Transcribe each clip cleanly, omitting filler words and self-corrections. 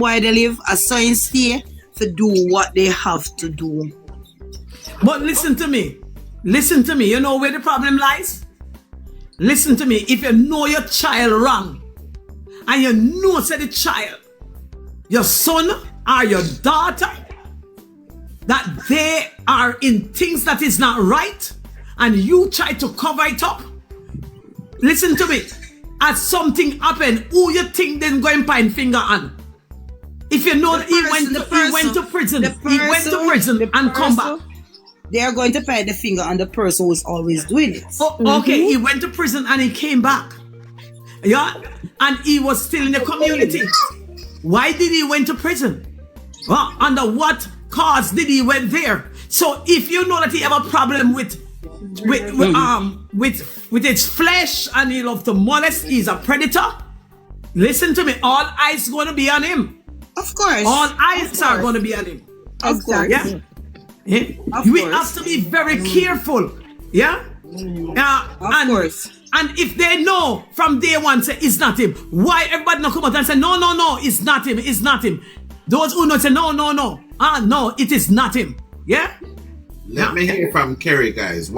why they live a certain stay to do what they have to do. But listen to me. Listen to me. You know where the problem lies? Listen to me. If you know your child wrong, and you know say the child, your son or your daughter, that they are in things that is not right, and you try to cover it up, listen to me. As something happened, who you think then go and point finger on? If you know that he went to prison and come back. They are going to point the finger on the person who's always doing it. Oh, okay, he went to prison and he came back. Yeah, and he was still in the community. Why did he went to prison? Under what cause did he went there? So if you know that he have a problem with its flesh and he love to molest, he's a predator. Listen to me. All eyes going to be on him. Of course. All eyes are going to be on him. Of course. Yeah. We have to be very careful. Yeah. Of course. And if they know from day one say it's not him, why everybody not come out and say no, it's not him, it's not him? Those who know say no. No, it is not him. Yeah. Let me hear from Kerry, guys.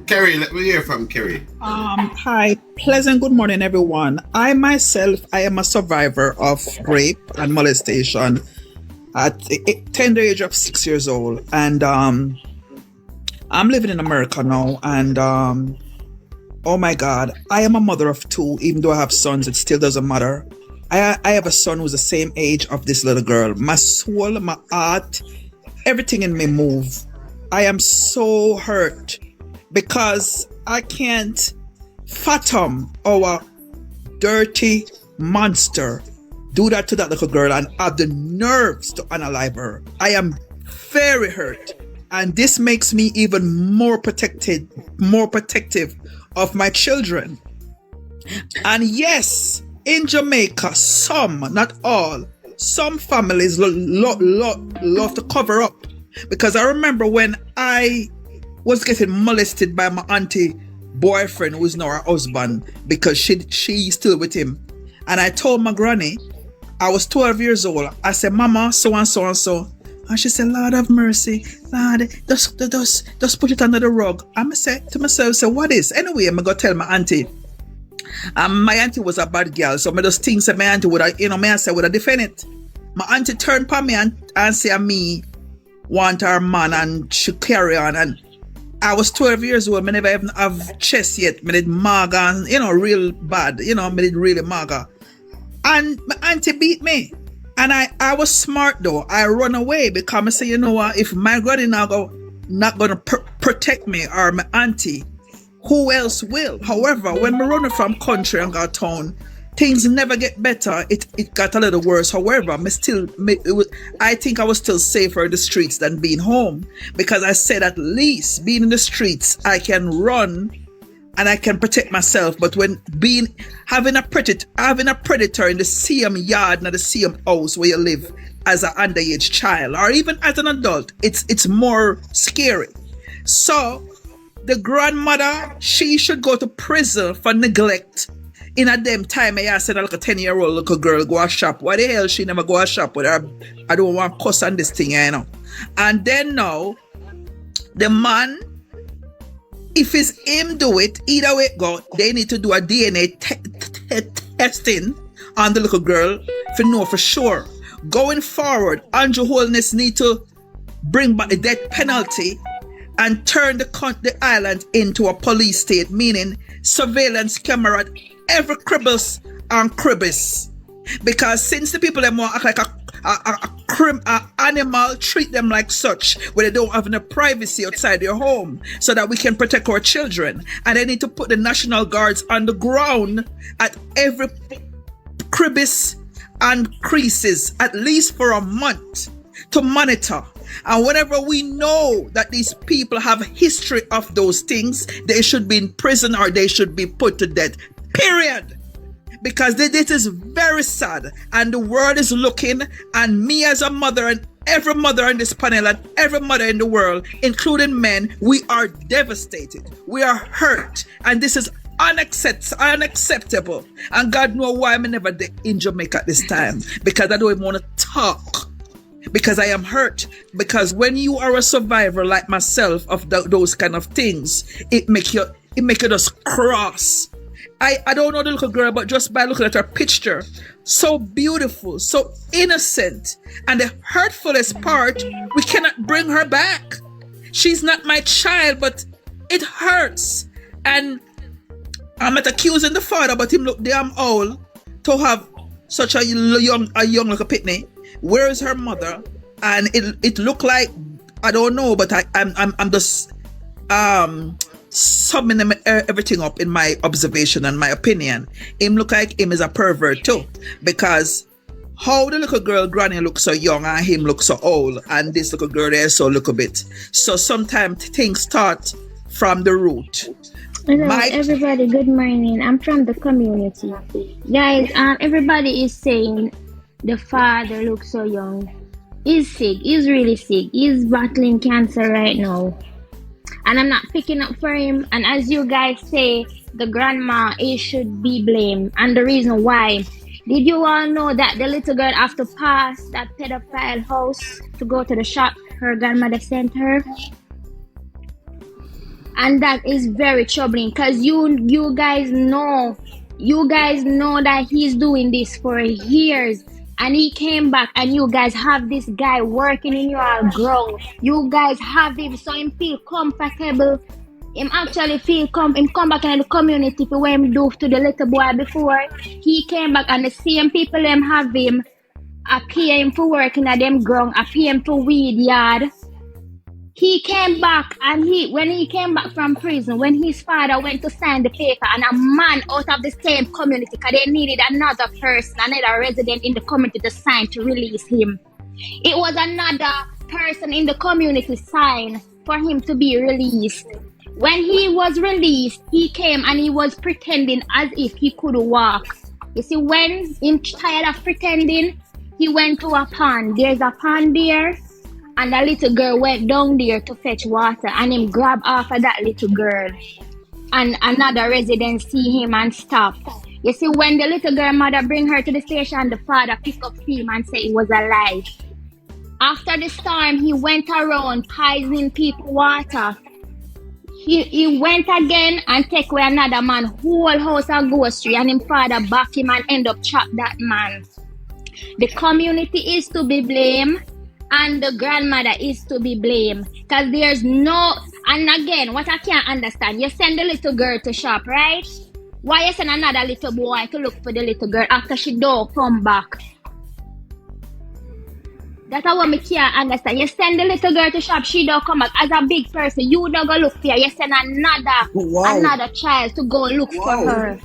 Kerry, let me hear from Kerry. Hi, pleasant good morning, everyone. I am a survivor of rape and molestation at the tender age of 6 years old, and I'm living in America now. And oh my God, I am a mother of two. Even though I have sons, it still doesn't matter. I have a son who's the same age of this little girl. My soul, my heart, everything in me move. I am so hurt because I can't fathom our dirty monster do that to that little girl and have the nerves to unalive her. I am very hurt, and this makes me even more protective of my children. And yes, in Jamaica, some, not all, some families love to cover up. Because I remember when I was getting molested by my auntie boyfriend, who is now her husband, because she's still with him. And I told my granny, I was 12 years old. I said, Mama, so and so and so. And she said, Lord have mercy. Lord, just put it under the rug. I said to myself, so what is? Anyway, I'm going to tell my auntie. My auntie was a bad girl. So I just think that my auntie would have, would have defended it. My auntie turned upon me and said, me want her man and she carry on. And I was 12 years old. I never even have chest yet. I did maga and, real bad. I did really maga. And my auntie beat me. And I was smart though. I run away because I say, what? If my granny not going to protect me or my auntie, who else will? However, when we run from country and got town, things never get better. It got a little worse. However, I think I was still safer in the streets than being home, because I said at least being in the streets, I can run and I can protect myself. But when having a predator in the same yard, not the same house where you live as an underage child or even as an adult, it's more scary. So the grandmother, she should go to prison for neglect. In a them time, I said like a 10-year-old little girl go a shop. Why the hell she never go a shop with her? I don't want to cuss on this thing, And then now, the man, if it's him do it, either way go, they need to do a DNA testing on the little girl to know for sure. Going forward, Andrew Holness need to bring back the death penalty and turn the island into a police state, meaning surveillance camera at every crevice and crevice. Because since the people that want act like a animal, treat them like such, where they don't have any privacy outside their home, so that we can protect our children. And they need to put the National Guards on the ground at every crevice and creases, at least for a month, to monitor. And whenever we know that these people have a history of those things, they should be in prison or they should be put to death. Period. Because this is very sad, and the world is looking, and me as a mother and every mother on this panel and every mother in the world, including men, we are devastated. We are hurt, and this is unacceptable. And God knows why I'm never in Jamaica at this time, because I don't even want to talk because I am hurt. Because when you are a survivor like myself of those kind of things, it make you just cross. I don't know the little girl, but just by looking at her picture, so beautiful, so innocent. And the hurtfulest part, we cannot bring her back. She's not my child, but it hurts. And I'm not accusing the father, but him look damn old to have such a young little pitney. Where is her mother? And it look like, I don't know, but I'm just summing everything up in my observation and my opinion. Him look like him is a pervert too, because how the little girl granny looks so young and him looks so old, and this little girl there so little bit. So sometimes things start from the root. Hello, everybody. Good morning. I'm from the community, guys. Everybody is saying the father looks so young. He's sick. He's really sick. He's battling cancer right now. And I'm not picking up for him. And as you guys say, the grandma should be blamed. And the reason why. Did you all know that the little girl have to pass that pedophile house to go to the shop her grandmother sent her? And that is very troubling because you guys know that he's doing this for years. And he came back and you guys have this guy working in your ground. You guys have him so him feel comfortable. Him actually feel him come back in the community for what him do to the little boy before. He came back and the same people them have him pay him for working at them ground, pay him for weed yard. He came back and when he came back from prison, when his father went to sign the paper and a man out of the same community, because they needed another person, another resident in the community to sign to release him. It was another person in the community sign for him to be released. When he was released, he came and he was pretending as if he could walk. You see, when he's tired of pretending, he went to a pond. There's a pond there. And the little girl went down there to fetch water and him grabbed off of that little girl. And another resident see him and stop. You see, when the little girl mother bring her to the station, the father pick up him and say it was a lie. After the storm, he went around poisoning people water. He went again and take away another man, whole house of grocery, and him father back him and end up chop that man. The community is to be blamed. And the grandmother is to be blamed because there's no, and again, what I can't understand, you send the little girl to shop, right? Why you send another little boy to look for the little girl after she don't come back? That's what I can't understand. You send the little girl to shop, she don't come back. As a big person, you don't go look for her. You send another child to go look for her.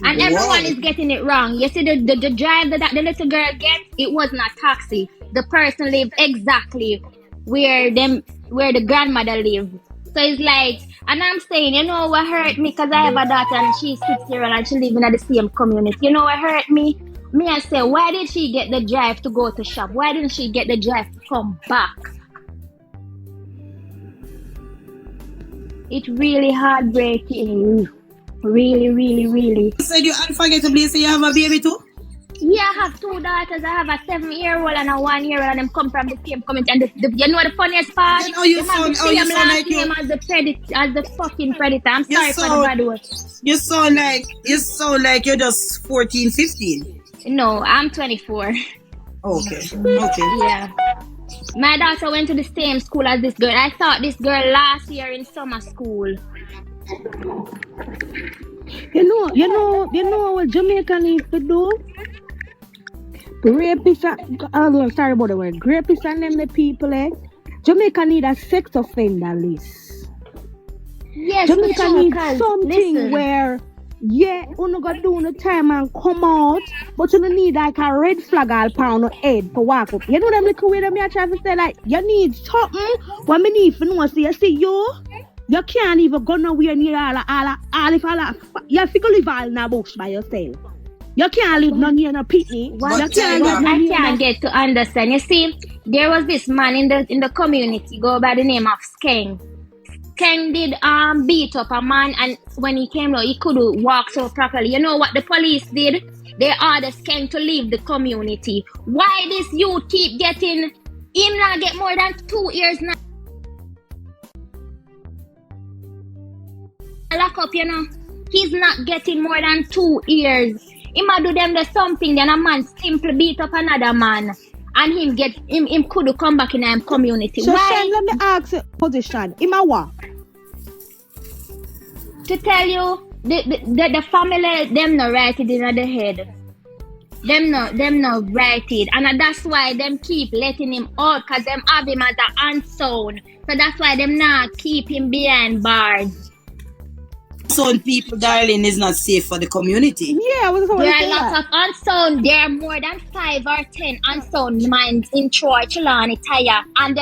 And everyone is getting it wrong. You see, the drive that the little girl gets, it wasn't a taxi. The person lived exactly where the grandmother lived. So it's like, and I'm saying, you know what hurt me? Because I have a daughter and she's 6 years old and she lives in the same community. You know what hurt me? Me, I say, why did she get the drive to go to shop? Why didn't she get the drive to come back? It's really heartbreaking. Really, really, really. You said you unforgettably say you have a baby too? Yeah, I have two daughters. I have a 7-year-old and a 1-year-old, and them come from the same community. And you know the funniest part? You sound like you as the fucking predator. I'm sorry for the bad word. You sound like you're just 14, 15. No, I'm 24. Okay. Yeah. My daughter went to the same school as this girl. I thought this girl last year in summer school. You know what Jamaica needs to do? Rapists, sorry about the word. Rapists and them the people, Jamaica need a sex offender list. Yes, Jamaica needs something where, yeah, you not got do no time and come out, but you don't need like a red flag all pound on head to walk up. You know them little way that me I try to say like, you need something. What me need for no say, you can't even go nowhere near all you have to go live all in a bush by yourself. You can't live no near no picnic. I can't get to understand. You see, there was this man in the community go by the name of Skeng. Skeng did beat up a man, and when he came out, he couldn't walk so properly. You know what the police did? they order Skank to leave the community. Why this youth keep getting, him not get more than 2 years now? Lock up, you know. He's not getting more than 2 years. He might do them the something, then a man simply beat up another man. And him could come back in our community. So why? Shane, let me ask you a position. Him a what? To tell you, the family, them not write it in the head. Them not write it. And that's why them keep letting him out, because them have him as an unsound. So that's why them not keep him behind bars. Unsound people, darling, is not safe for the community. Yeah, I was going to There say are lots that. of unsound. There are more than 5 or 10 unsound minds in Troy, Chilani, Taya, and